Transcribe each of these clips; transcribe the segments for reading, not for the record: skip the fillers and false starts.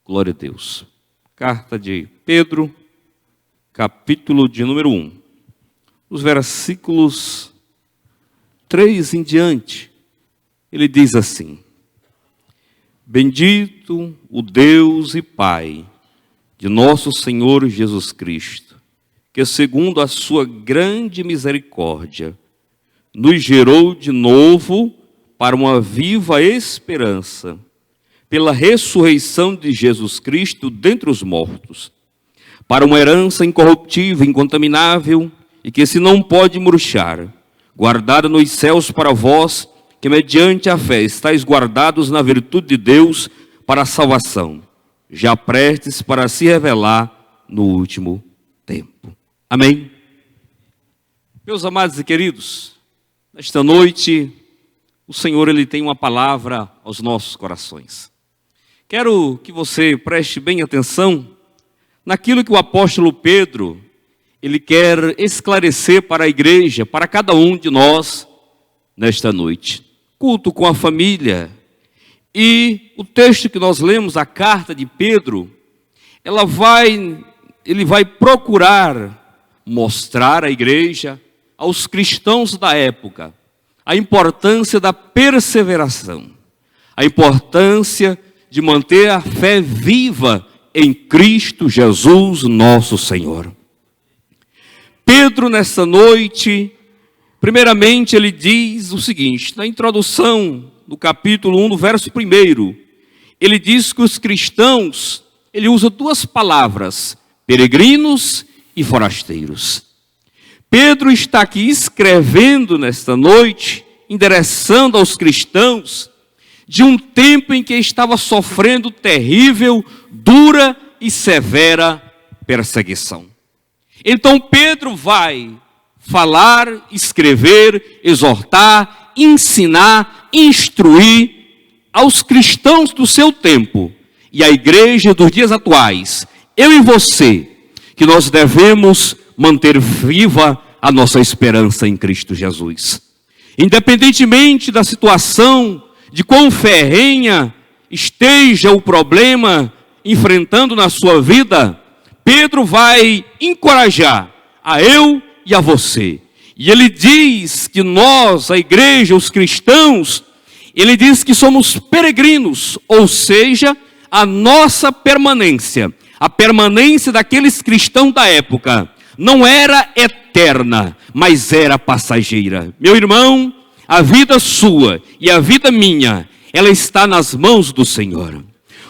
Glória a Deus. Carta de Pedro, capítulo de número 1. Os versículos 3 em diante, ele diz assim: Bendito o Deus e Pai de nosso Senhor Jesus Cristo, que segundo a sua grande misericórdia, nos gerou de novo para uma viva esperança, pela ressurreição de Jesus Cristo dentre os mortos, para uma herança incorruptível, incontaminável, e que se não pode murchar, guardada nos céus para vós, que mediante a fé estáis guardados na virtude de Deus para a salvação, já prestes para se revelar no último tempo. Amém? Meus amados e queridos, nesta noite, o Senhor ele tem uma palavra aos nossos corações. Quero que você preste bem atenção naquilo que o apóstolo Pedro, ele quer esclarecer para a igreja, para cada um de nós, nesta noite. Culto com a família. E o texto que nós lemos, a carta de Pedro, ele vai procurar mostrar à igreja, aos cristãos da época, a importância da perseveração, a importância de manter a fé viva em Cristo Jesus, nosso Senhor. Pedro, nessa noite, primeiramente ele diz o seguinte, na introdução do capítulo 1, no verso 1, ele diz que os cristãos, ele usa duas palavras, peregrinos e forasteiros. Pedro está aqui escrevendo nesta noite, endereçando aos cristãos, de um tempo em que estava sofrendo terrível, dura e severa perseguição. Então Pedro vai falar, escrever, exortar, ensinar, instruir aos cristãos do seu tempo e à igreja dos dias atuais, eu e você, que nós devemos manter viva a nossa esperança em Cristo Jesus. Independentemente da situação, de quão ferrenha esteja o problema enfrentando na sua vida, Pedro vai encorajar a eu e a você. E ele diz que nós, a igreja, os cristãos, ele diz que somos peregrinos, ou seja, a nossa permanência, a permanência daqueles cristãos da época, não era eterna, mas era passageira. Meu irmão, a vida sua e a vida minha, ela está nas mãos do Senhor.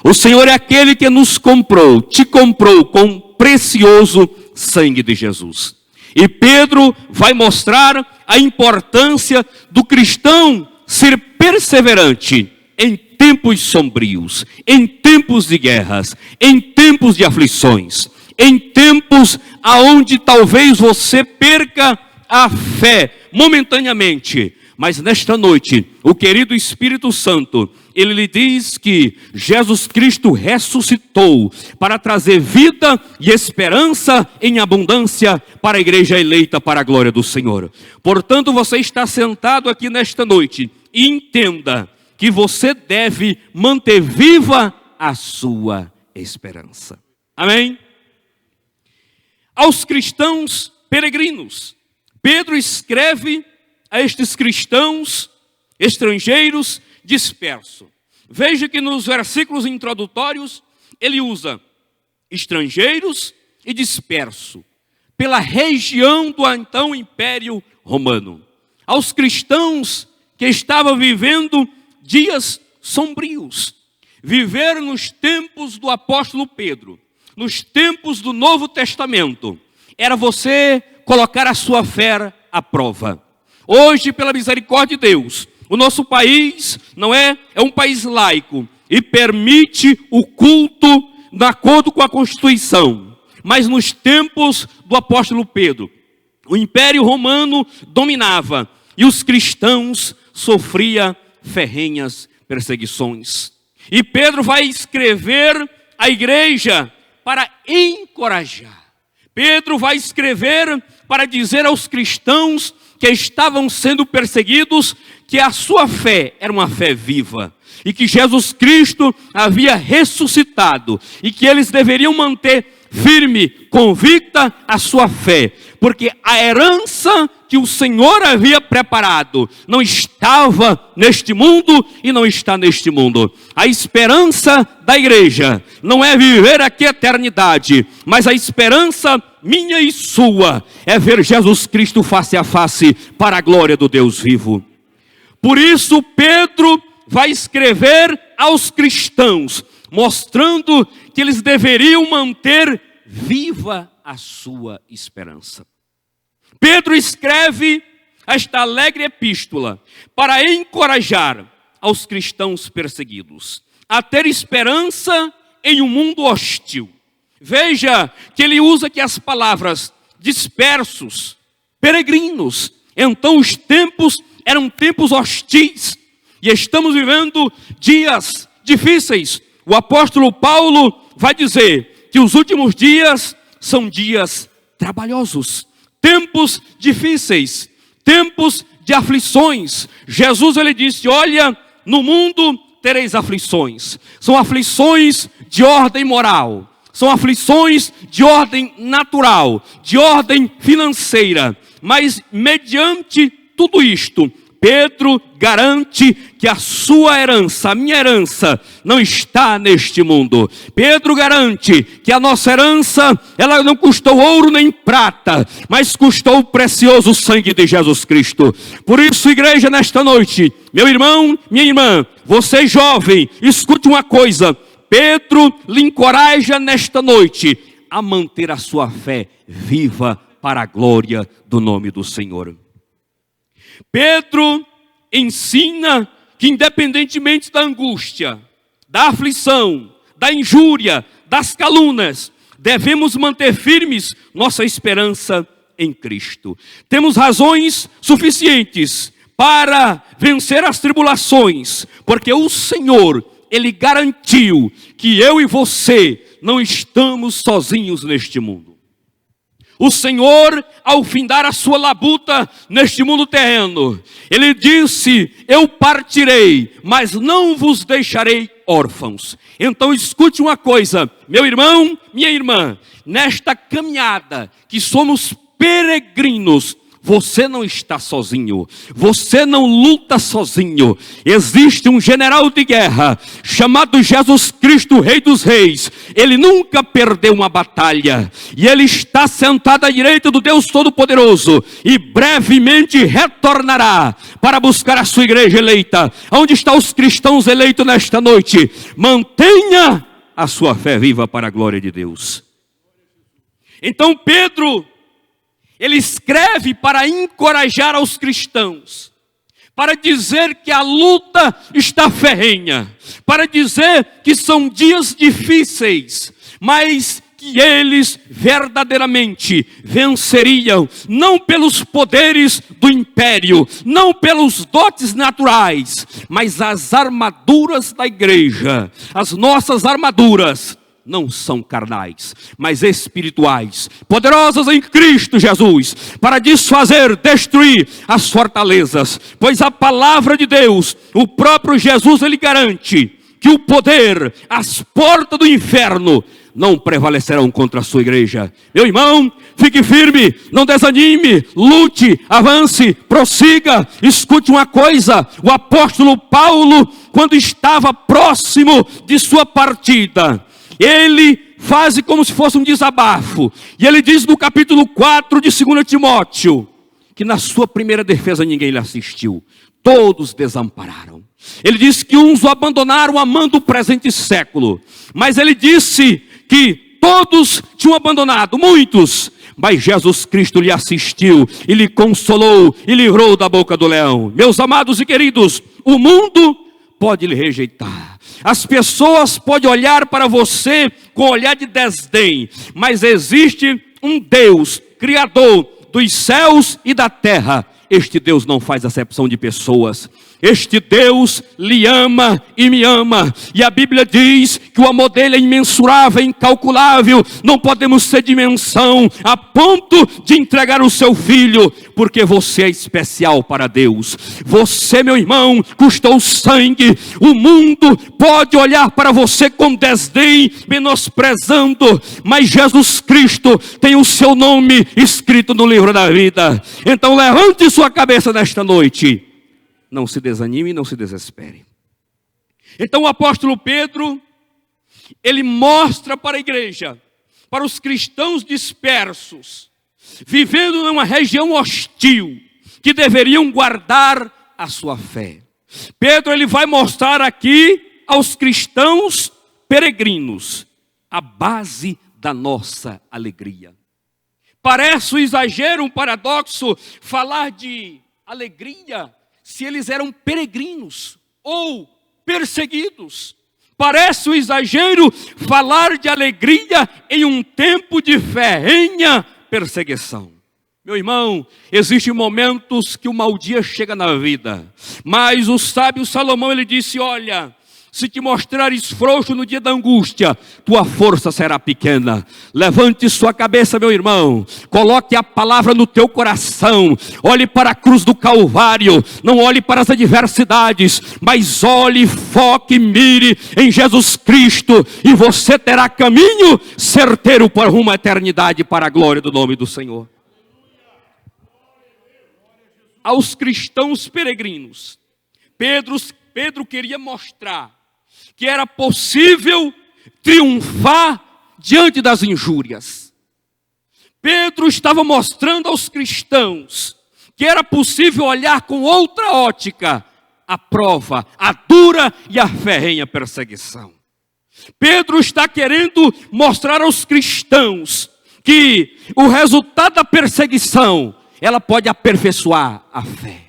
O Senhor é aquele que nos comprou, te comprou com precioso sangue de Jesus. E Pedro vai mostrar a importância do cristão ser perseverante em tempos sombrios, em tempos de guerras, em tempos de aflições, em tempos aonde talvez você perca a fé momentaneamente. Mas nesta noite, o querido Espírito Santo, ele lhe diz que Jesus Cristo ressuscitou para trazer vida e esperança em abundância para a igreja eleita para a glória do Senhor. Portanto, você está sentado aqui nesta noite e entenda que você deve manter viva a sua esperança. Amém? Aos cristãos peregrinos, Pedro escreve a estes cristãos estrangeiros dispersos. Veja que nos versículos introdutórios ele usa estrangeiros e disperso pela região do então Império Romano. Aos cristãos que estavam vivendo dias sombrios, viveram nos tempos do apóstolo Pedro, nos tempos do Novo Testamento, era você colocar a sua fé à prova. Hoje, pela misericórdia de Deus, o nosso país é um país laico e permite o culto de acordo com a Constituição. Mas nos tempos do apóstolo Pedro, o Império Romano dominava e os cristãos sofriam ferrenhas perseguições. E Pedro vai escrever à igreja para encorajar. Pedro vai escrever para dizer aos cristãos que estavam sendo perseguidos, que a sua fé era uma fé viva, e que Jesus Cristo havia ressuscitado, e que eles deveriam manter firme, convicta a sua fé, porque a herança que o Senhor havia preparado não estava neste mundo e não está neste mundo. A esperança da igreja não é viver aqui a eternidade, mas a esperança minha e sua é ver Jesus Cristo face a face para a glória do Deus vivo. Por isso Pedro vai escrever aos cristãos, mostrando que eles deveriam manter viva a sua esperança. Pedro escreve esta alegre epístola para encorajar aos cristãos perseguidos a ter esperança em um mundo hostil. Veja que ele usa aqui as palavras dispersos, peregrinos. Então os tempos eram tempos hostis e estamos vivendo dias difíceis. O apóstolo Paulo vai dizer que os últimos dias são dias trabalhosos, tempos difíceis, tempos de aflições. Jesus ele disse: olha, no mundo tereis aflições. São aflições de ordem moral, são aflições de ordem natural, de ordem financeira. Mas mediante tudo isto, Pedro garante que a sua herança, a minha herança, não está neste mundo. Pedro garante que a nossa herança, ela não custou ouro nem prata, mas custou o precioso sangue de Jesus Cristo. Por isso, igreja, nesta noite, meu irmão, minha irmã, você jovem, escute uma coisa. Pedro lhe encoraja nesta noite a manter a sua fé viva para a glória do nome do Senhor. Pedro ensina que independentemente da angústia, da aflição, da injúria, das calúnias, devemos manter firmes nossa esperança em Cristo. Temos razões suficientes para vencer as tribulações, porque o Senhor, Ele garantiu que eu e você não estamos sozinhos neste mundo. O Senhor, ao findar a sua labuta neste mundo terreno, Ele disse: eu partirei, mas não vos deixarei órfãos. Então escute uma coisa, meu irmão, minha irmã, nesta caminhada que somos peregrinos, você não está sozinho, você não luta sozinho. Existe um general de guerra chamado Jesus Cristo, Rei dos Reis. Ele nunca perdeu uma batalha e Ele está sentado à direita do Deus Todo-Poderoso e brevemente retornará para buscar a sua igreja eleita. Onde estão os cristãos eleitos nesta noite? Mantenha a sua fé viva para a glória de Deus. Então Pedro, ele escreve para encorajar aos cristãos, para dizer que a luta está ferrenha, para dizer que são dias difíceis, mas que eles verdadeiramente venceriam, não pelos poderes do império, não pelos dotes naturais, mas as armaduras da igreja, as nossas armaduras, não são carnais, mas espirituais, poderosas em Cristo Jesus, para desfazer, destruir as fortalezas, pois a palavra de Deus, o próprio Jesus, Ele garante que o poder, as portas do inferno, não prevalecerão contra a sua igreja. Meu irmão, fique firme, não desanime, lute, avance, prossiga. Escute uma coisa, o apóstolo Paulo, quando estava próximo de sua partida, ele faz como se fosse um desabafo. E ele diz no capítulo 4 de 2 Timóteo, que na sua primeira defesa ninguém lhe assistiu. Todos desampararam. Ele disse que uns o abandonaram amando o presente século. Mas ele disse que todos tinham abandonado, muitos. Mas Jesus Cristo lhe assistiu e lhe consolou e livrou da boca do leão. Meus amados e queridos, o mundo pode lhe rejeitar. As pessoas podem olhar para você com olhar de desdém, mas existe um Deus, Criador dos céus e da terra. Este Deus não faz acepção de pessoas. Este Deus lhe ama e me ama. E a Bíblia diz que o amor dele é imensurável, é incalculável, não podemos ter dimensão a ponto de entregar o seu filho, porque você é especial para Deus. Você, meu irmão, custou sangue. O mundo pode olhar para você com desdém, menosprezando, mas Jesus Cristo tem o seu nome escrito no livro da vida. Então levante sua cabeça nesta noite. Não se desanime e não se desespere. Então o apóstolo Pedro, ele mostra para a igreja, para os cristãos dispersos, vivendo numa região hostil, que deveriam guardar a sua fé. Pedro, ele vai mostrar aqui aos cristãos peregrinos a base da nossa alegria. Parece um exagero, um paradoxo, falar de alegria se eles eram peregrinos ou perseguidos. Parece um exagero falar de alegria em um tempo de ferrenha perseguição. Meu irmão, existem momentos que o mau dia chega na vida, mas o sábio Salomão, ele disse: olha, se te mostrares frouxo no dia da angústia, tua força será pequena. Levante sua cabeça, meu irmão, coloque a palavra no teu coração, olhe para a cruz do Calvário, não olhe para as adversidades, mas olhe, foque, mire em Jesus Cristo, e você terá caminho certeiro para uma eternidade, para a glória do nome do Senhor. Aos cristãos peregrinos, Pedro queria mostrar que era possível triunfar diante das injúrias. Pedro estava mostrando aos cristãos que era possível olhar com outra ótica a prova, a dura e a ferrenha perseguição. Pedro está querendo mostrar aos cristãos que o resultado da perseguição, ela pode aperfeiçoar a fé.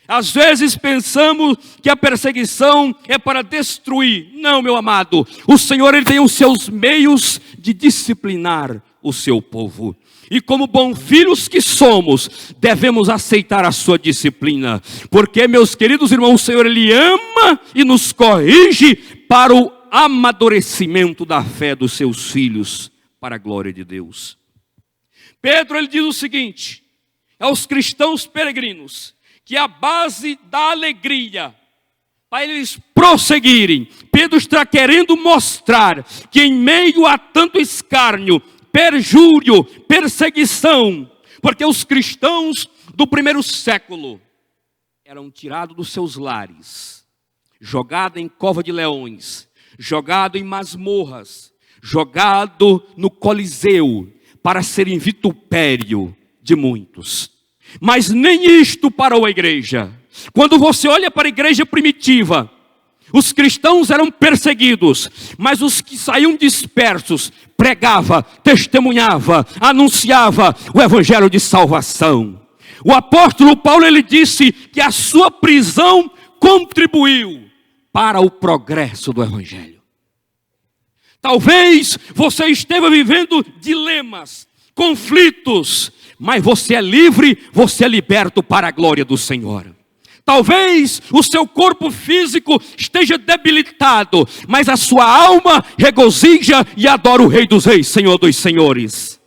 Às vezes pensamos que a perseguição é para destruir. Não, meu amado. O Senhor, ele tem os seus meios de disciplinar o seu povo. E como bons filhos que somos, devemos aceitar a sua disciplina. Porque, meus queridos irmãos, o Senhor, ele ama e nos corrige para o amadurecimento da fé dos seus filhos, para a glória de Deus. Pedro, ele diz o seguinte aos cristãos peregrinos, que a base da alegria, para eles prosseguirem, Pedro está querendo mostrar que em meio a tanto escárnio, perjúrio, perseguição, porque os cristãos do primeiro século eram tirados dos seus lares, jogados em cova de leões, jogados em masmorras, jogados no Coliseu, para serem vitupério de muitos. Mas nem isto parou a igreja. Quando você olha para a igreja primitiva, os cristãos eram perseguidos, mas os que saíam dispersos, pregava, testemunhava, anunciava o evangelho de salvação. O apóstolo Paulo, ele disse que a sua prisão contribuiu para o progresso do evangelho. Talvez você esteja vivendo dilemas, conflitos, mas você é livre, você é liberto para a glória do Senhor. Talvez o seu corpo físico esteja debilitado, mas a sua alma regozija e adora o Rei dos Reis, Senhor dos Senhores.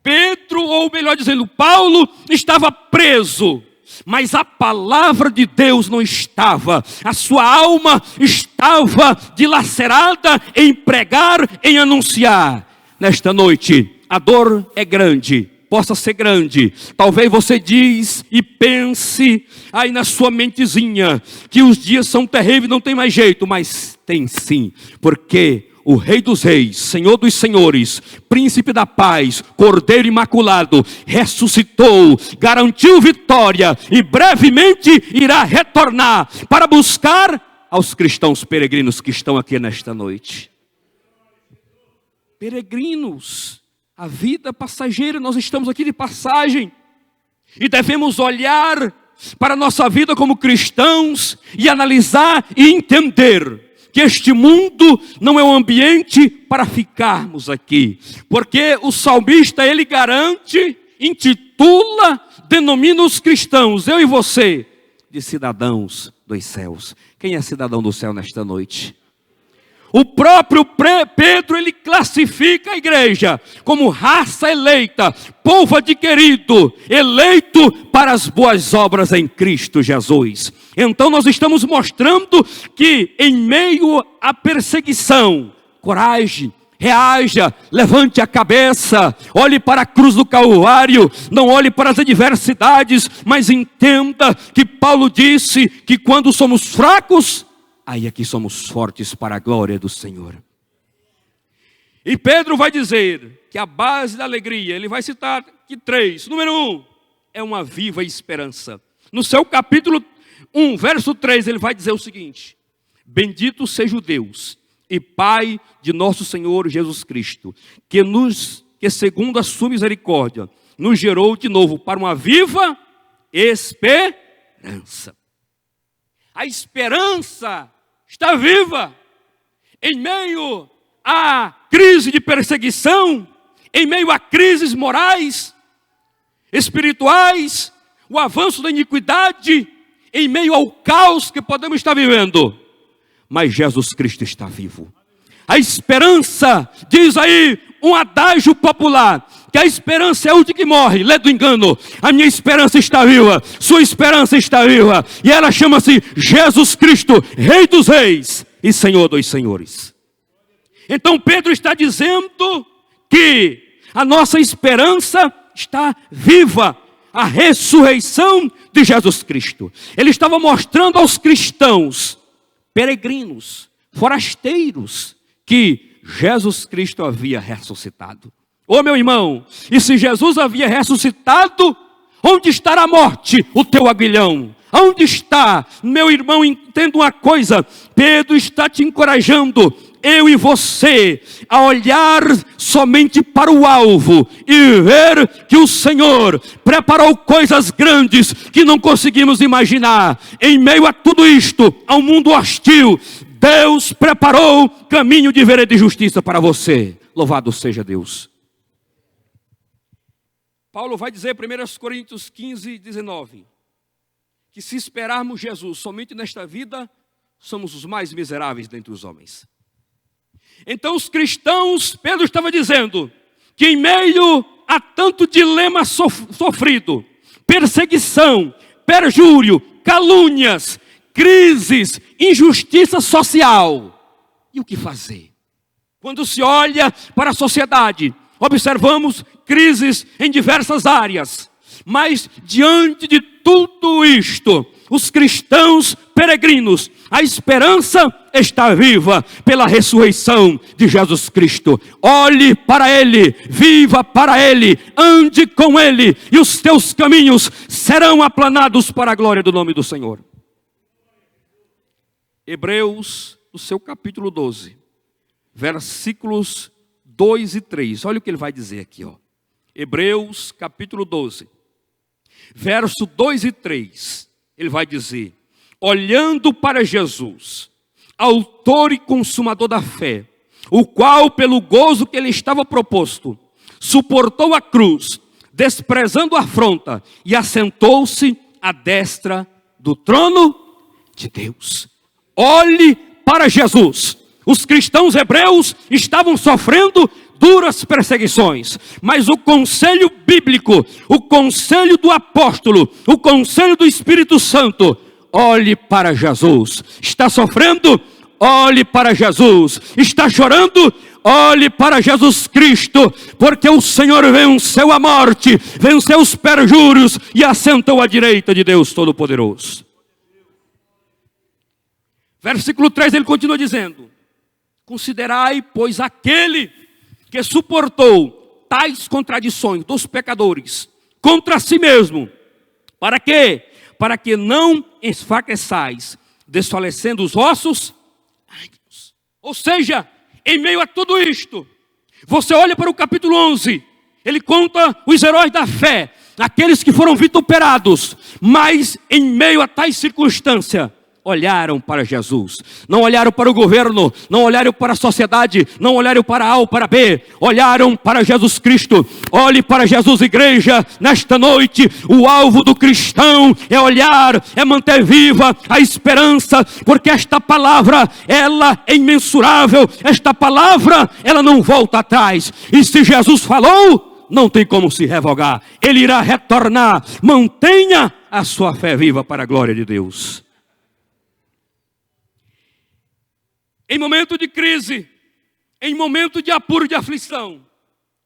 Pedro, ou melhor dizendo, Paulo, estava preso, mas a palavra de Deus não estava. A sua alma estava dilacerada em pregar, em anunciar. Nesta noite, a dor é grande, possa ser grande. Talvez você diz e pense aí na sua mentezinha que os dias são terríveis, não tem mais jeito, mas tem sim, porque o Rei dos Reis, Senhor dos Senhores, Príncipe da Paz, Cordeiro Imaculado, ressuscitou, garantiu vitória e brevemente irá retornar para buscar aos cristãos peregrinos que estão aqui nesta noite. Peregrinos, a vida passageira, nós estamos aqui de passagem e devemos olhar para a nossa vida como cristãos e analisar e entender que este mundo não é um ambiente para ficarmos aqui, porque o salmista, ele garante, intitula, denomina os cristãos, eu e você, de cidadãos dos céus. Quem é cidadão do céu nesta noite? O próprio Pedro, ele classifica a igreja como raça eleita, povo adquirido, eleito para as boas obras em Cristo Jesus. Então nós estamos mostrando que em meio à perseguição, coragem, reaja, levante a cabeça, olhe para a cruz do Calvário, não olhe para as adversidades, mas entenda que Paulo disse que quando somos fracos, aí é que somos fortes para a glória do Senhor. E Pedro vai dizer que a base da alegria, ele vai citar aqui 3. Número 1, é uma viva esperança. No seu capítulo 1, verso 3, ele vai dizer o seguinte: bendito seja o Deus e Pai de nosso Senhor Jesus Cristo, que segundo a sua misericórdia, nos gerou de novo para uma viva esperança. A esperança está viva em meio à crise de perseguição, em meio a crises morais, espirituais, o avanço da iniquidade, em meio ao caos que podemos estar vivendo. Mas Jesus Cristo está vivo. A esperança, diz aí um adágio popular, que a esperança é a última que morre, lê do engano. A minha esperança está viva, sua esperança está viva, e ela chama-se Jesus Cristo, Rei dos Reis e Senhor dos Senhores. Então Pedro está dizendo que a nossa esperança está viva, a ressurreição de Jesus Cristo. Ele estava mostrando aos cristãos, peregrinos, forasteiros, que Jesus Cristo havia ressuscitado. Ô meu irmão, e se Jesus havia ressuscitado, onde estará a morte, o teu aguilhão? Onde está? Meu irmão, entenda uma coisa, Pedro está te encorajando, eu e você, a olhar somente para o alvo e ver que o Senhor preparou coisas grandes que não conseguimos imaginar. Em meio a tudo isto, ao mundo hostil, Deus preparou caminho de vereda e justiça para você. Louvado seja Deus. Paulo vai dizer em 1 Coríntios 15, 19, que se esperarmos Jesus somente nesta vida, somos os mais miseráveis dentre os homens. Então os cristãos, Pedro estava dizendo, que em meio a tanto dilema sofrido, perseguição, perjúrio, calúnias, crises, injustiça social, e o que fazer? Quando se olha para a sociedade, observamos crises em diversas áreas, mas diante de tudo isto, os cristãos peregrinos, a esperança está viva pela ressurreição de Jesus Cristo. Olhe para Ele, viva para Ele, ande com Ele, e os teus caminhos serão aplanados para a glória do nome do Senhor. Hebreus, no seu capítulo 12, versículos 2 e 3. Olha o que ele vai dizer aqui, ó. Hebreus, capítulo 12, verso 2 e 3. Ele vai dizer: olhando para Jesus, autor e consumador da fé, o qual, pelo gozo que lhe estava proposto, suportou a cruz, desprezando a afronta, e assentou-se à destra do trono de Deus. Olhe para Jesus. Os cristãos hebreus estavam sofrendo duras perseguições, mas o conselho bíblico, o conselho do apóstolo, o conselho do Espírito Santo: olhe para Jesus. Está sofrendo? Olhe para Jesus. Está chorando? Olhe para Jesus Cristo, porque o Senhor venceu a morte, venceu os perjúrios e assentou à direita de Deus Todo-Poderoso. Versículo 3, ele continua dizendo: considerai, pois, aquele que suportou tais contradições dos pecadores contra si mesmo. Para quê? Para que não enfraqueçais, desfalecendo os vossos ânimos. Ou seja, em meio a tudo isto, você olha para o capítulo 11, ele conta os heróis da fé, aqueles que foram vituperados, mas em meio a tais circunstâncias, olharam para Jesus. Não olharam para o governo, não olharam para a sociedade, não olharam para A ou para B. Olharam para Jesus Cristo. Olhe para Jesus, igreja, nesta noite. O alvo do cristão é olhar, é manter viva a esperança, porque esta palavra, ela é imensurável. Esta palavra, ela não volta atrás. E se Jesus falou, não tem como se revogar. Ele irá retornar. Mantenha a sua fé viva para a glória de Deus. Em momento de crise, em momento de apuro, de aflição,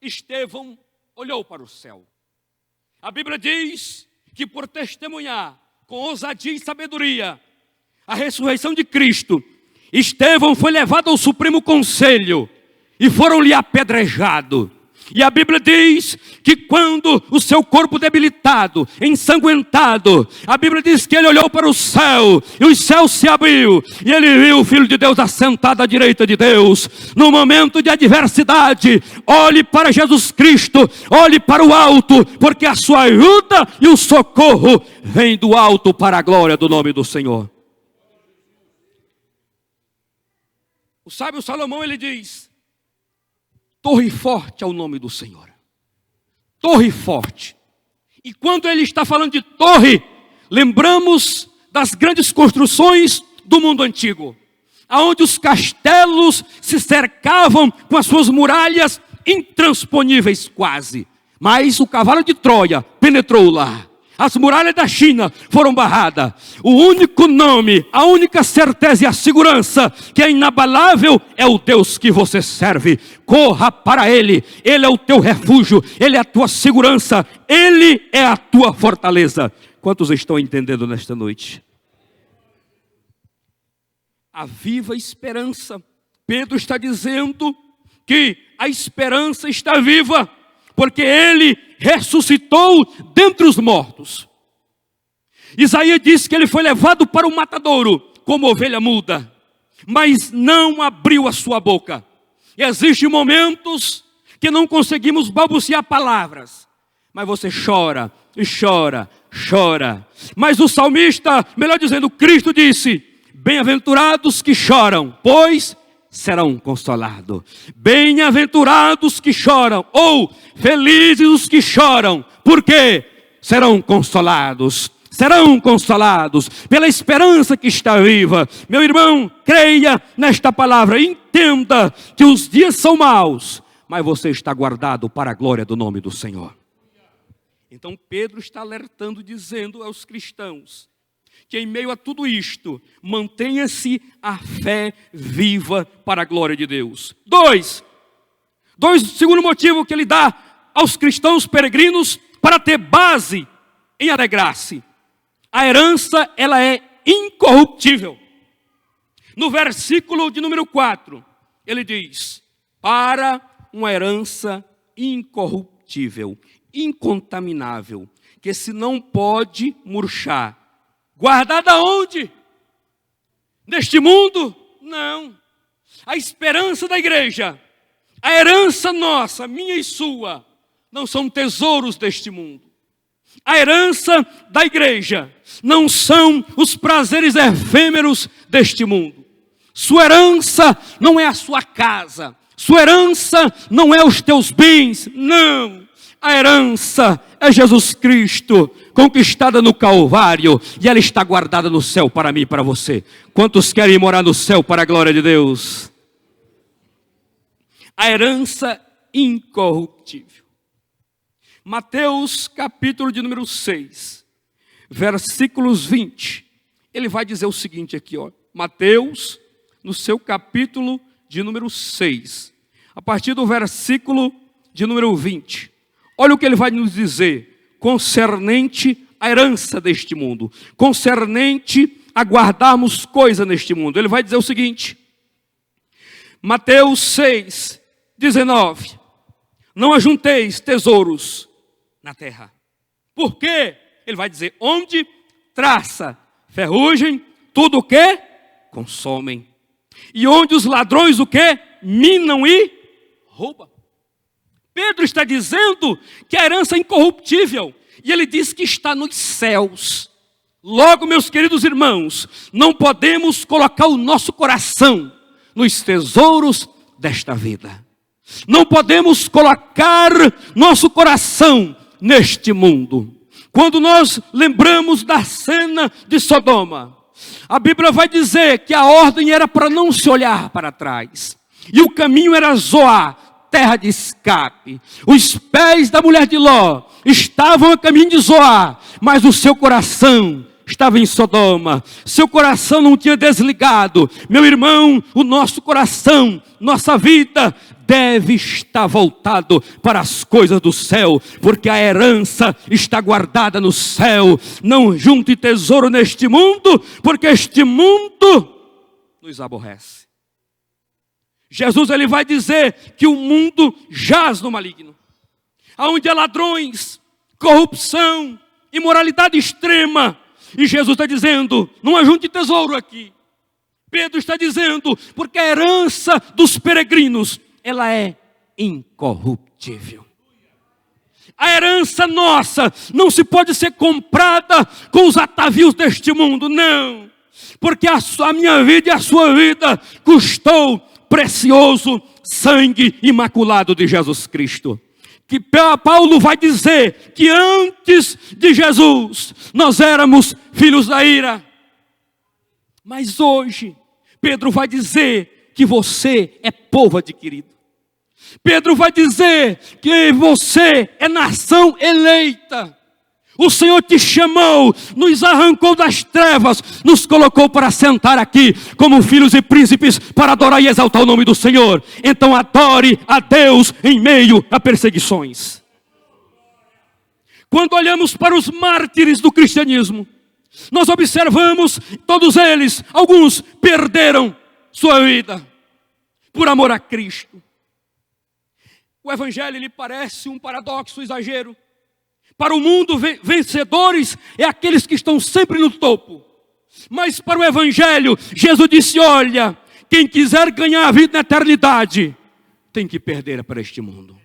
Estevão olhou para o céu. A Bíblia diz que por testemunhar com ousadia e sabedoria a ressurreição de Cristo, Estevão foi levado ao Supremo Conselho e foram-lhe apedrejados. E a Bíblia diz que quando o seu corpo debilitado, ensanguentado, a Bíblia diz que ele olhou para o céu, e os céus se abriu, e ele viu o Filho de Deus assentado à direita de Deus. No momento de adversidade, olhe para Jesus Cristo, olhe para o alto, porque a sua ajuda e o socorro vem do alto para a glória do nome do Senhor. O sábio Salomão, ele diz: torre forte é o nome do Senhor. Torre forte. E quando ele está falando de torre, lembramos das grandes construções do mundo antigo, aonde os castelos se cercavam com as suas muralhas intransponíveis quase. Mas o cavalo de Troia penetrou lá. As muralhas da China foram barradas. O único nome, a única certeza e a segurança que é inabalável é o Deus que você serve. Corra para Ele. Ele é o teu refúgio. Ele é a tua segurança. Ele é a tua fortaleza. Quantos estão entendendo nesta noite? A viva esperança. Pedro está dizendo que a esperança está viva, porque Ele ressuscitou dentre os mortos. Isaías disse que ele foi levado para o matadouro como ovelha muda, mas não abriu a sua boca. E existem momentos que não conseguimos balbuciar palavras, mas você chora e chora, chora. Mas o salmista, melhor dizendo, Cristo disse: bem-aventurados que choram, pois serão consolados. Bem-aventurados que choram, ou felizes os que choram, porque serão consolados. Serão consolados pela esperança que está viva. Meu irmão, creia nesta palavra, entenda que os dias são maus, mas você está guardado para a glória do nome do Senhor. Então Pedro está alertando, dizendo aos cristãos que em meio a tudo isto, mantenha-se a fé viva para a glória de Deus. Segundo motivo que ele dá aos cristãos peregrinos para ter base em alegrar-se. A herança, ela é incorruptível. No versículo de número 4, ele diz: para uma herança incorruptível, incontaminável, que se não pode murchar. Guardada onde? Neste mundo? Não. A esperança da igreja, a herança nossa, minha e sua, não são tesouros deste mundo. A herança da igreja não são os prazeres efêmeros deste mundo. Sua herança não é a sua casa. Sua herança não é os teus bens. Não. A herança é Jesus Cristo, conquistada no Calvário, e ela está guardada no céu para mim e para você. Quantos querem morar no céu para a glória de Deus? A herança incorruptível. Mateus capítulo de número 6, versículos 20. Ele vai dizer o seguinte aqui, ó. Mateus, no seu capítulo de número 6, a partir do versículo de número 20. Olha o que ele vai nos dizer concernente à herança deste mundo, concernente a guardarmos coisa neste mundo. Ele vai dizer o seguinte, Mateus 6, 19. Não ajunteis tesouros na terra. Por quê? Ele vai dizer, onde traça, ferrugem, tudo o que? Consomem. E onde os ladrões o que? Minam e roubam. Pedro está dizendo que a herança é incorruptível. E ele diz que está nos céus. Logo, meus queridos irmãos, não podemos colocar o nosso coração nos tesouros desta vida. Não podemos colocar nosso coração neste mundo. Quando nós lembramos da cena de Sodoma, a Bíblia vai dizer que a ordem era para não se olhar para trás. E o caminho era Zoar, terra de escape. Os pés da mulher de Ló estavam a caminho de Zoar, mas o seu coração estava em Sodoma. Seu coração não tinha desligado. Meu irmão, o nosso coração, nossa vida deve estar voltado para as coisas do céu, porque a herança está guardada no céu. Não junte tesouro neste mundo, porque este mundo nos aborrece. Jesus ele vai dizer que o mundo jaz no maligno, aonde há ladrões, corrupção, imoralidade extrema. E Jesus está dizendo, não ajunte tesouro aqui. Pedro está dizendo, porque a herança dos peregrinos, ela é incorruptível. A herança nossa não se pode ser comprada com os atavios deste mundo, não. Porque a minha vida e a sua vida custou precioso sangue imaculado de Jesus Cristo. Que Paulo vai dizer que antes de Jesus nós éramos filhos da ira. Mas hoje Pedro vai dizer que você é povo adquirido. Pedro vai dizer que você é nação eleita. O Senhor te chamou, nos arrancou das trevas, nos colocou para sentar aqui como filhos e príncipes para adorar e exaltar o nome do Senhor. Então adore a Deus em meio a perseguições. Quando olhamos para os mártires do cristianismo, nós observamos todos eles, alguns perderam sua vida por amor a Cristo. O evangelho lhe parece um paradoxo, um exagero. Para o mundo, vencedores é aqueles que estão sempre no topo. Mas para o evangelho, Jesus disse, olha, quem quiser ganhar a vida na eternidade, tem que perder para este mundo.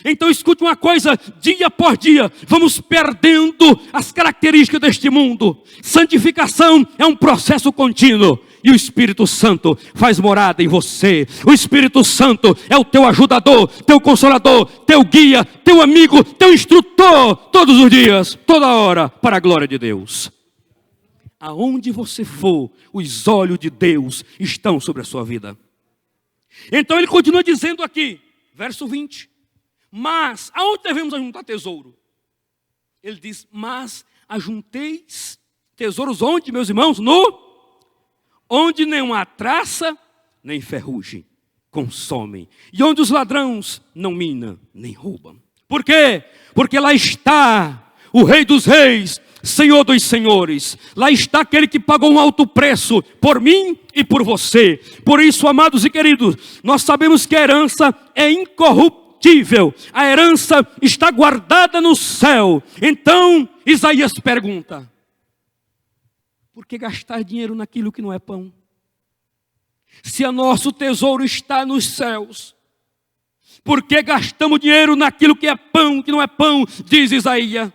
Então escute uma coisa, dia por dia, vamos perdendo as características deste mundo. Santificação é um processo contínuo. E o Espírito Santo faz morada em você. O Espírito Santo é o teu ajudador, teu consolador, teu guia, teu amigo, teu instrutor, todos os dias, toda hora, para a glória de Deus. Aonde você for, os olhos de Deus estão sobre a sua vida. Então ele continua dizendo aqui, verso 20. Mas, aonde devemos ajuntar tesouro? Ele diz, mas ajunteis tesouros onde, meus irmãos? Onde nenhuma traça, nem ferrugem consomem. E onde os ladrões não minam, nem roubam. Por quê? Porque lá está o Rei dos Reis, Senhor dos Senhores. Lá está aquele que pagou um alto preço por mim e por você. Por isso, amados e queridos, nós sabemos que a herança é incorruptível. A herança está guardada no céu. Então, Isaías pergunta, por que gastar dinheiro naquilo que não é pão? Se o nosso tesouro está nos céus, por que gastamos dinheiro naquilo que é pão, que não é pão? Diz Isaías.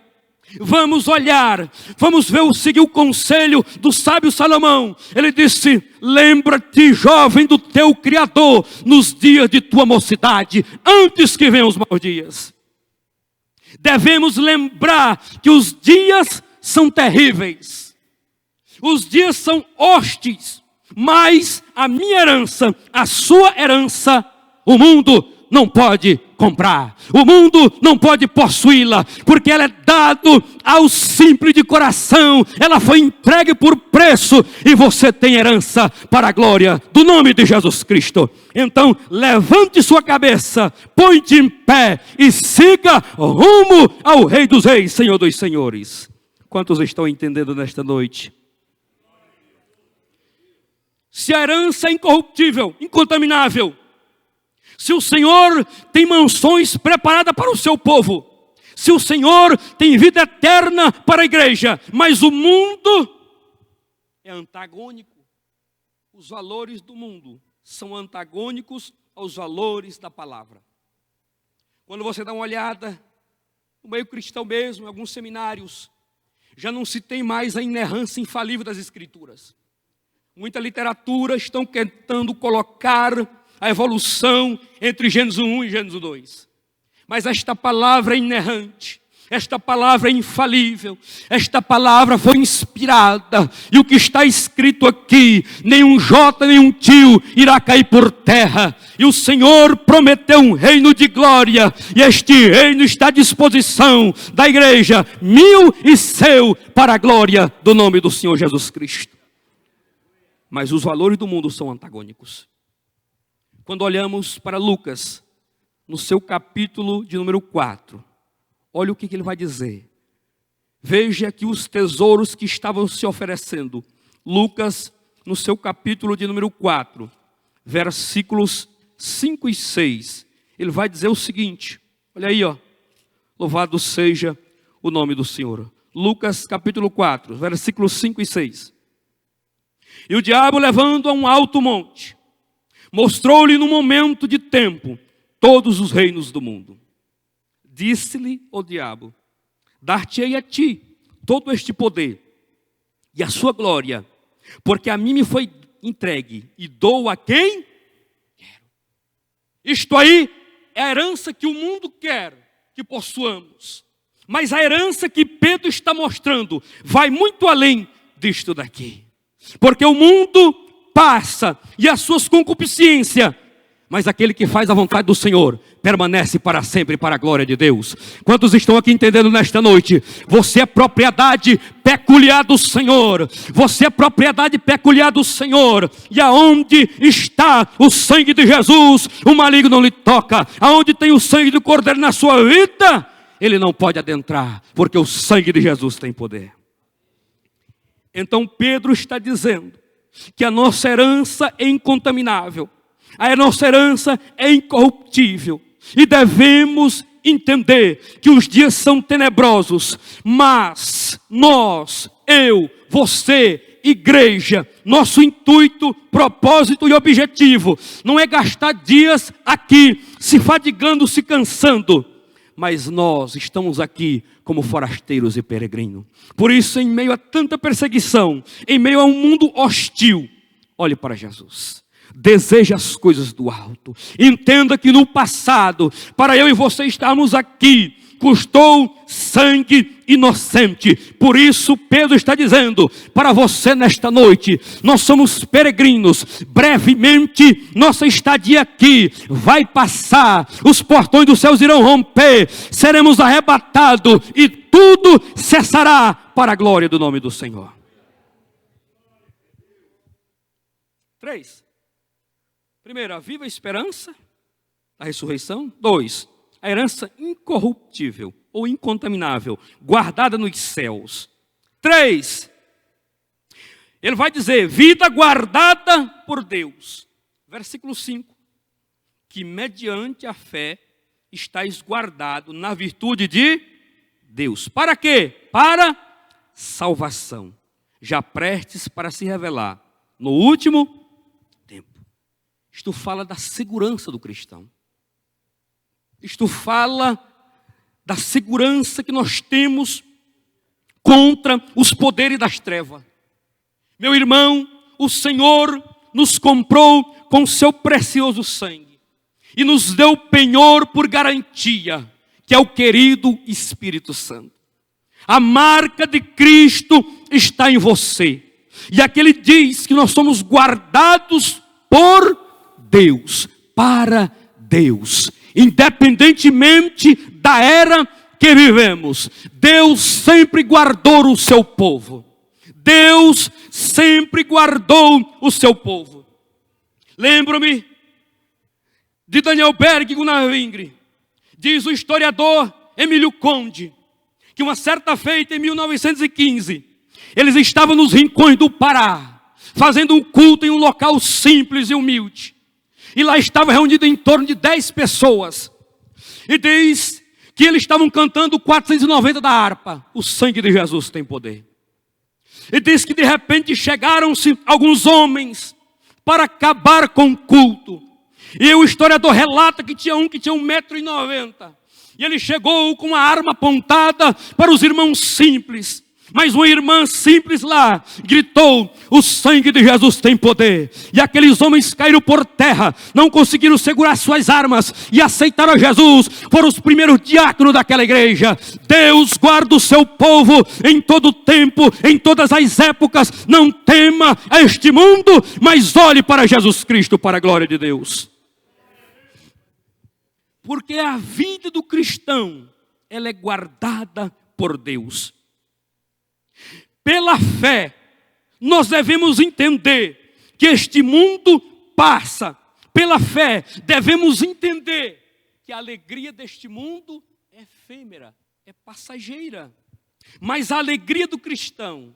Vamos olhar, vamos seguir o conselho do sábio Salomão. Ele disse, lembra-te, jovem, do teu Criador, nos dias de tua mocidade, antes que venham os maus dias. Devemos lembrar que os dias são terríveis. Os dias são hostis, mas a minha herança, a sua herança, o mundo não pode comprar. O mundo não pode possuí-la, porque ela é dado ao simples de coração. Ela foi entregue por preço e você tem herança para a glória do nome de Jesus Cristo. Então, levante sua cabeça, põe-te em pé e siga rumo ao Rei dos Reis, Senhor dos Senhores. Quantos estão entendendo nesta noite? Se a herança é incorruptível, incontaminável, se o Senhor tem mansões preparadas para o seu povo, se o Senhor tem vida eterna para a igreja, mas o mundo é antagônico, os valores do mundo são antagônicos aos valores da palavra. Quando você dá uma olhada no meio cristão mesmo, em alguns seminários, já não se tem mais a inerrância infalível das Escrituras. Muita literatura estão tentando colocar a evolução entre Gênesis 1 e Gênesis 2. Mas esta palavra é inerrante. Esta palavra é infalível, esta palavra foi inspirada, e o que está escrito aqui, nenhum jota, nenhum tio irá cair por terra, e o Senhor prometeu um reino de glória, e este reino está à disposição da igreja, mil e seu, para a glória do nome do Senhor Jesus Cristo. Mas os valores do mundo são antagônicos. Quando olhamos para Lucas, no seu capítulo de número 4, olha o que ele vai dizer. Veja aqui os tesouros que estavam se oferecendo. Lucas, no seu capítulo de número 4, versículos 5 e 6. Ele vai dizer o seguinte. Olha aí, ó. Louvado seja o nome do Senhor. Lucas, capítulo 4, versículos 5 e 6. E o diabo, levando a um alto monte, mostrou-lhe no momento de tempo todos os reinos do mundo. Disse-lhe o diabo: dar-te-ei a ti todo este poder e a sua glória, porque a mim me foi entregue e dou a quem quero. Isto aí é a herança que o mundo quer que possuamos. Mas a herança que Pedro está mostrando vai muito além disto daqui. Porque o mundo passa e as suas concupiscências, mas aquele que faz a vontade do Senhor permanece para sempre, para a glória de Deus. Quantos estão aqui entendendo nesta noite? Você é propriedade peculiar do Senhor. Você é propriedade peculiar do Senhor. E aonde está o sangue de Jesus, o maligno não lhe toca. Aonde tem o sangue do Cordeiro na sua vida, ele não pode adentrar, porque o sangue de Jesus tem poder. Então Pedro está dizendo que a nossa herança é incontaminável. A nossa herança é incorruptível. E devemos entender que os dias são tenebrosos. Mas nós, eu, você, igreja, nosso intuito, propósito e objetivo não é gastar dias aqui se fadigando, se cansando. Mas nós estamos aqui como forasteiros e peregrinos. Por isso, em meio a tanta perseguição, em meio a um mundo hostil, olhe para Jesus. Deseje as coisas do alto. Entenda que no passado, para eu e você estarmos aqui, custou sangue inocente. Por isso Pedro está dizendo para você nesta noite: nós somos peregrinos. Brevemente nossa estadia aqui vai passar. Os portões dos céus irão romper. Seremos arrebatados e tudo cessará para a glória do nome do Senhor. 3. Primeiro, a viva esperança da ressurreição. 2, a herança incorruptível ou incontaminável, guardada nos céus. 3, ele vai dizer, vida guardada por Deus. Versículo 5, que mediante a fé estáis guardado na virtude de Deus. Para quê? Para salvação, já prestes para se revelar no último. Isto fala da segurança do cristão. Isto fala da segurança que nós temos contra os poderes das trevas. Meu irmão, o Senhor nos comprou com seu precioso sangue e nos deu penhor por garantia, que é o querido Espírito Santo. A marca de Cristo está em você. E aqui ele diz que nós somos guardados por Deus, para Deus, independentemente da era que vivemos, Deus sempre guardou o seu povo. Deus sempre guardou o seu povo. Lembro-me de Daniel Berg Gunnar Wingre. Diz o historiador Emílio Conde que uma certa feita em 1915, eles estavam nos rincões do Pará, fazendo um culto em um local simples e humilde. E lá estava reunido em torno de 10 pessoas. E diz que eles estavam cantando 490 da harpa. O sangue de Jesus tem poder. E diz que de repente chegaram-se alguns homens para acabar com o culto. E o historiador relata que tinha um que tinha 1,90 m. E ele chegou com uma arma apontada para os irmãos simples. Mas uma irmã simples lá gritou: o sangue de Jesus tem poder. E aqueles homens caíram por terra, não conseguiram segurar suas armas e aceitaram a Jesus. Foram os primeiros diáconos daquela igreja. Deus guarda o seu povo em todo tempo, em todas as épocas. Não tema a este mundo, mas olhe para Jesus Cristo, para a glória de Deus. Porque a vida do cristão, ela é guardada por Deus. Pela fé, nós devemos entender que este mundo passa. Pela fé, devemos entender que a alegria deste mundo é efêmera, é passageira. Mas a alegria do cristão,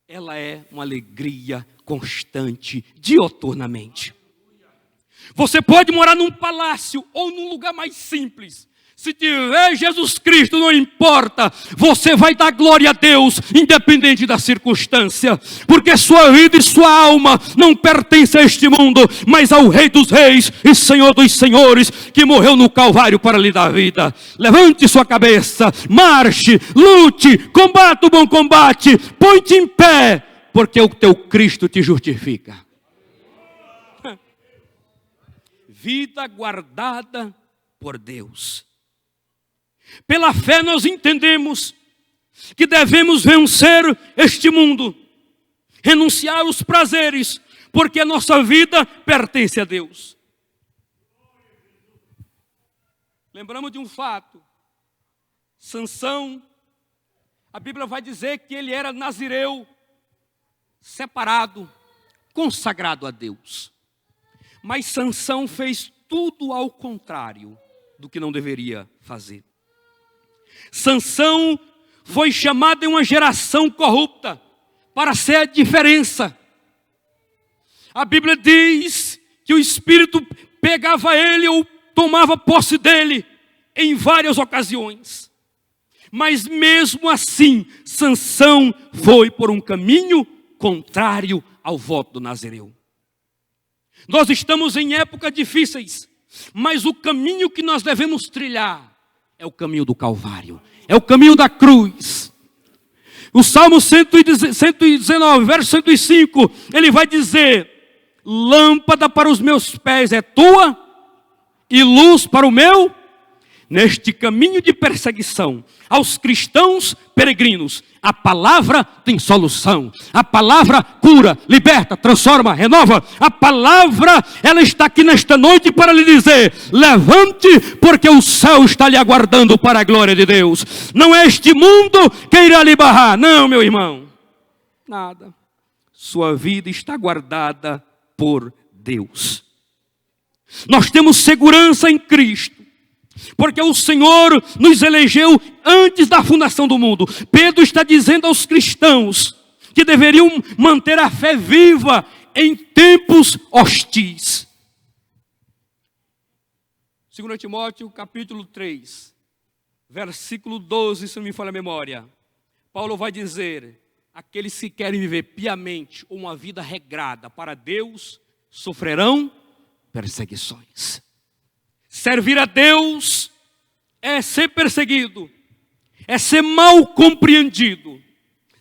ela é uma alegria constante, dioturnamente. Você pode morar num palácio ou num lugar mais simples. Se tiver Jesus Cristo, não importa, você vai dar glória a Deus, independente da circunstância, porque sua vida e sua alma não pertencem a este mundo, mas ao Rei dos Reis e Senhor dos Senhores, que morreu no Calvário para lhe dar vida. Levante sua cabeça, marche, lute, combata o bom combate, põe-te em pé, porque o teu Cristo te justifica. Vida guardada por Deus. Pela fé nós entendemos que devemos vencer este mundo, renunciar aos prazeres, porque a nossa vida pertence a Deus. Lembramos de um fato. Sansão, a Bíblia vai dizer que ele era nazireu, separado, consagrado a Deus. Mas Sansão fez tudo ao contrário do que não deveria fazer. Sansão foi chamado em uma geração corrupta para ser a diferença. A Bíblia diz que o Espírito pegava ele ou tomava posse dele em várias ocasiões. Mas mesmo assim, Sansão foi por um caminho contrário ao voto do Nazireu. Nós estamos em épocas difíceis, mas o caminho que nós devemos trilhar é o caminho do Calvário, é o caminho da cruz. O Salmo 119, verso 105, ele vai dizer: lâmpada para os meus pés é tua e luz para o meu. Neste caminho de perseguição aos cristãos peregrinos, a palavra tem solução. A palavra cura, liberta, transforma, renova. A palavra, ela está aqui nesta noite para lhe dizer: levante, porque o céu está lhe aguardando para a glória de Deus. Não é este mundo que irá lhe barrar. Não, meu irmão. Nada. Sua vida está guardada por Deus. Nós temos segurança em Cristo, porque o Senhor nos elegeu antes da fundação do mundo. Pedro está dizendo aos cristãos que deveriam manter a fé viva em tempos hostis. 2 Timóteo capítulo 3, versículo 12, se não me falha a memória. Paulo vai dizer: aqueles que querem viver piamente uma vida regrada para Deus sofrerão perseguições. Servir a Deus é ser perseguido, é ser mal compreendido.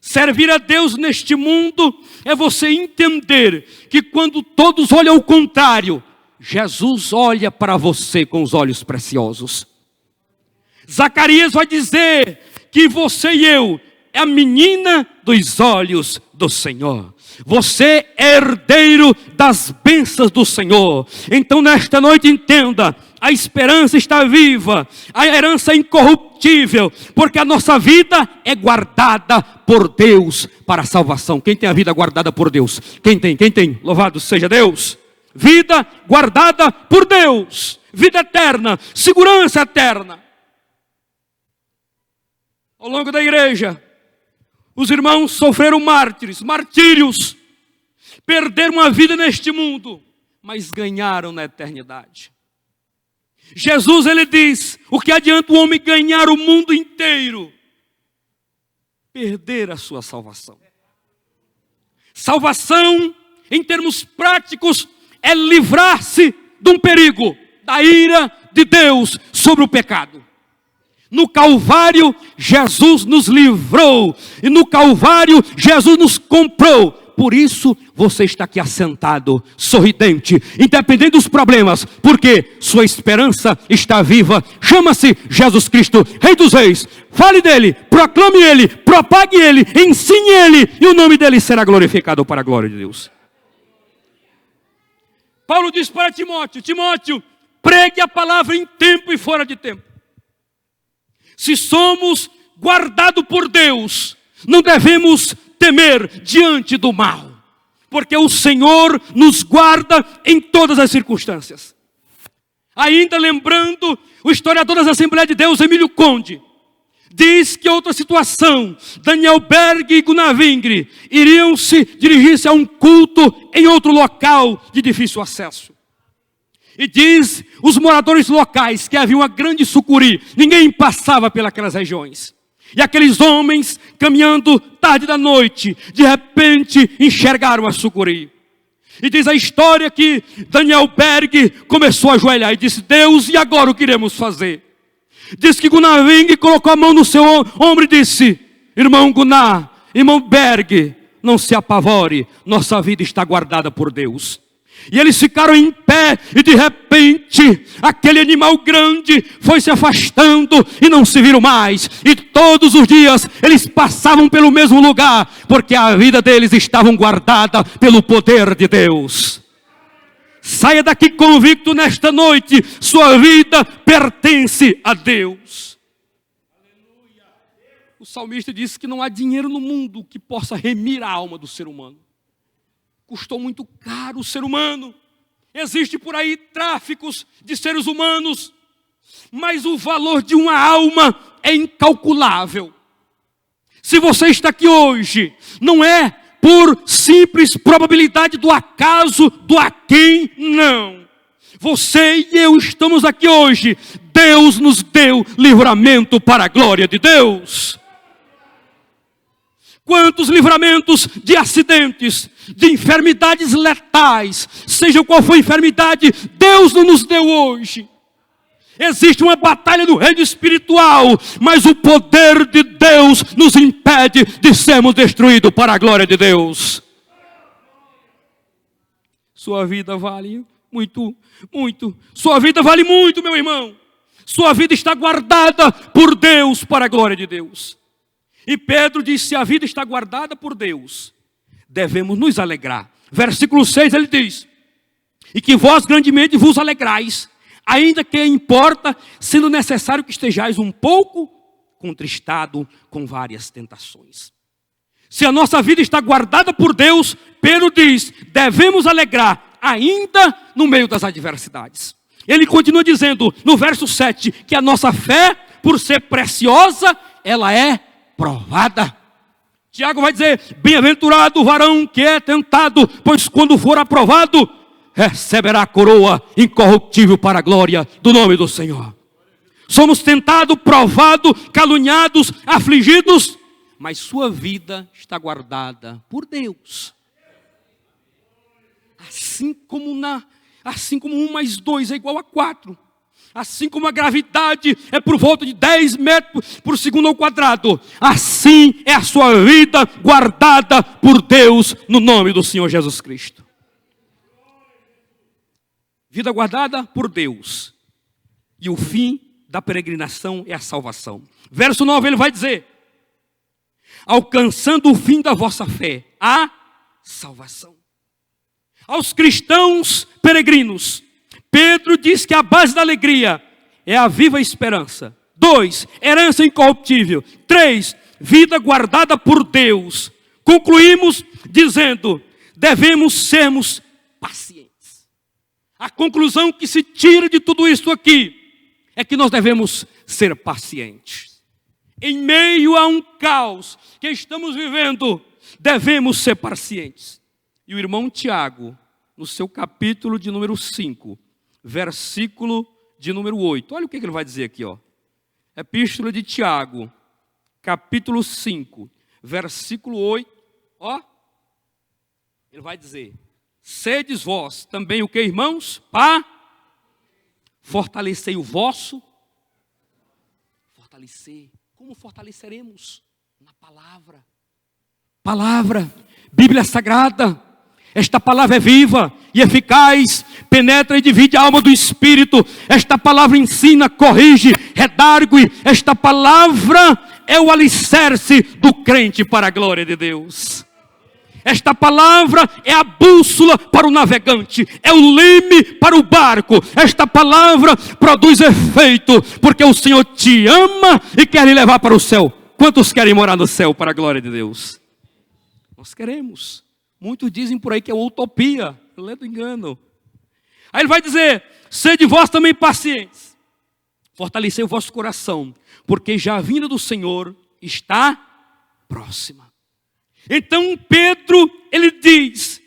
Servir a Deus neste mundo é você entender que quando todos olham ao contrário, Jesus olha para você com os olhos preciosos. Zacarias vai dizer que você e eu é a menina dos olhos do Senhor. Você é herdeiro das bênçãos do Senhor. Então nesta noite entenda: a esperança está viva, a herança é incorruptível, porque a nossa vida é guardada por Deus para a salvação. Quem tem a vida guardada por Deus? Quem tem? Quem tem? Louvado seja Deus. Vida guardada por Deus, vida eterna, segurança eterna. Ao longo da igreja, os irmãos sofreram martírios, perderam a vida neste mundo, mas ganharam na eternidade. Jesus, ele diz: o que adianta o homem ganhar o mundo inteiro, perder a sua salvação? Salvação, em termos práticos, é livrar-se de um perigo, da ira de Deus sobre o pecado. No Calvário, Jesus nos livrou. E no Calvário, Jesus nos comprou. Por isso, você está aqui assentado, sorridente, independente dos problemas. Porque sua esperança está viva. Chama-se Jesus Cristo, Rei dos Reis. Fale dele, proclame ele, propague ele, ensine ele. E o nome dele será glorificado para a glória de Deus. Paulo diz para Timóteo: Timóteo, pregue a palavra em tempo e fora de tempo. Se somos guardados por Deus, não devemos temer diante do mal, porque o Senhor nos guarda em todas as circunstâncias. Ainda lembrando, o historiador das Assembleias de Deus, Emílio Conde, diz que outra situação, Daniel Berg e Gunnar Wingre iriam dirigir-se a um culto em outro local de difícil acesso. E diz os moradores locais que havia uma grande sucuri, ninguém passava pelas regiões. E aqueles homens, caminhando tarde da noite, de repente enxergaram a sucuri. E diz a história que Daniel Berg começou a ajoelhar e disse: Deus, e agora o que iremos fazer? Diz que Gunnar Wing colocou a mão no seu ombro e disse: irmão Gunnar, irmão Berg, não se apavore, nossa vida está guardada por Deus. E eles ficaram em pé e de repente aquele animal grande foi se afastando e não se viram mais. E todos os dias eles passavam pelo mesmo lugar, porque a vida deles estava guardada pelo poder de Deus. Saia daqui convicto nesta noite, sua vida pertence a Deus. O salmista disse que não há dinheiro no mundo que possa remir a alma do ser humano. Custou muito caro o ser humano. Existe por aí tráficos de seres humanos, mas o valor de uma alma é incalculável. Se você está aqui hoje, não é por simples probabilidade do acaso, do aquém, não. Você e eu estamos aqui hoje. Deus nos deu livramento para a glória de Deus. Quantos livramentos de acidentes, de enfermidades letais, seja qual for a enfermidade, Deus não nos deu hoje. Existe uma batalha no reino espiritual, mas o poder de Deus nos impede de sermos destruídos para a glória de Deus. Sua vida vale muito, muito. Sua vida vale muito, meu irmão. Sua vida está guardada por Deus para a glória de Deus. E Pedro disse: se a vida está guardada por Deus, devemos nos alegrar. Versículo 6 ele diz: e que vós grandemente vos alegrais, ainda que importa, sendo necessário que estejais um pouco contristado com várias tentações. Se a nossa vida está guardada por Deus, Pedro diz, devemos alegrar, ainda no meio das adversidades. Ele continua dizendo no verso 7, que a nossa fé, por ser preciosa, ela é provada. Tiago vai dizer, bem-aventurado o varão que é tentado, pois quando for aprovado, receberá a coroa incorruptível para a glória do nome do Senhor. Somos tentados, provados, caluniados, afligidos, mas sua vida está guardada por Deus. Assim como 1 mais 2 é igual a 4. Assim como a gravidade é por volta de 10 metros por segundo ao quadrado, assim é a sua vida guardada por Deus no nome do Senhor Jesus Cristo. Vida guardada por Deus. E o fim da peregrinação é a salvação. Verso 9 ele vai dizer, alcançando o fim da vossa fé, a salvação. Aos cristãos peregrinos, Pedro diz que a base da alegria é a viva esperança. 2, herança incorruptível. 3, vida guardada por Deus. Concluímos dizendo, devemos sermos pacientes. A conclusão que se tira de tudo isso aqui é que nós devemos ser pacientes. Em meio a um caos que estamos vivendo, devemos ser pacientes. E o irmão Tiago, no seu capítulo de número 5, versículo de número 8. Olha o que ele vai dizer aqui, ó. Epístola de Tiago, capítulo 5, versículo 8. Ó. Ele vai dizer, sedes vós também o que, irmãos? Fortalecei o vosso fortalecer. Como fortaleceremos? Na palavra. Palavra, Bíblia Sagrada. Esta palavra é viva e eficaz, penetra e divide a alma do espírito. Esta palavra ensina, corrige, redargue. Esta palavra é o alicerce do crente para a glória de Deus. Esta palavra é a bússola para o navegante, é o leme para o barco. Esta palavra produz efeito, porque o Senhor te ama e quer lhe levar para o céu. Quantos querem morar no céu para a glória de Deus? Nós queremos. Muitos dizem por aí que é utopia, lendo engano. Aí ele vai dizer: sede vós também pacientes, fortalecei o vosso coração, porque já a vinda do Senhor está próxima. Então Pedro, ele diz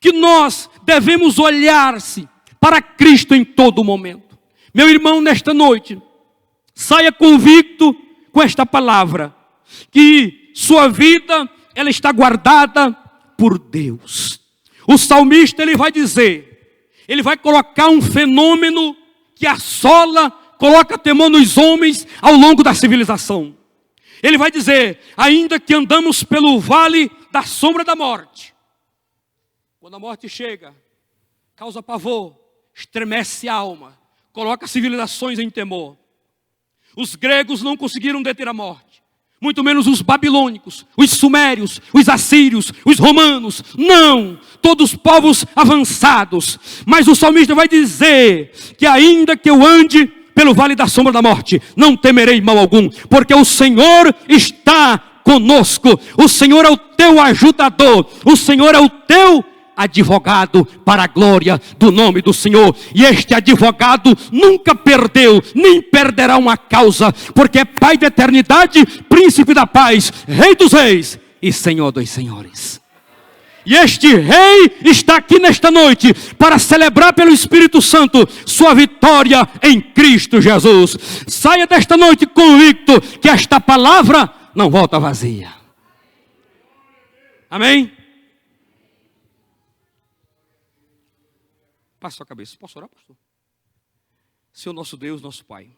que nós devemos olhar-se para Cristo em todo momento. Meu irmão, nesta noite, saia convicto com esta palavra, que sua vida, ela está guardada por Deus. O salmista, ele vai dizer, ele vai colocar um fenômeno que assola, coloca temor nos homens ao longo da civilização. Ele vai dizer: ainda que andamos pelo vale da sombra da morte, quando a morte chega, causa pavor, estremece a alma, coloca civilizações em temor. Os gregos não conseguiram deter a morte, muito menos os babilônicos, os sumérios, os assírios, os romanos. Não, todos povos avançados. Mas o salmista vai dizer que ainda que eu ande pelo vale da sombra da morte, não temerei mal algum, porque o Senhor está conosco. O Senhor é o teu ajudador, o Senhor é o teu advogado para a glória do nome do Senhor. E este advogado nunca perdeu, nem perderá uma causa, porque é Pai da eternidade, Príncipe da paz, Rei dos reis e Senhor dos senhores. E este rei está aqui nesta noite para celebrar pelo Espírito Santo sua vitória em Cristo Jesus. Saia desta noite convicto que esta palavra não volta vazia. Amém? Passa a sua cabeça. Posso orar, pastor? Senhor nosso Deus, nosso Pai,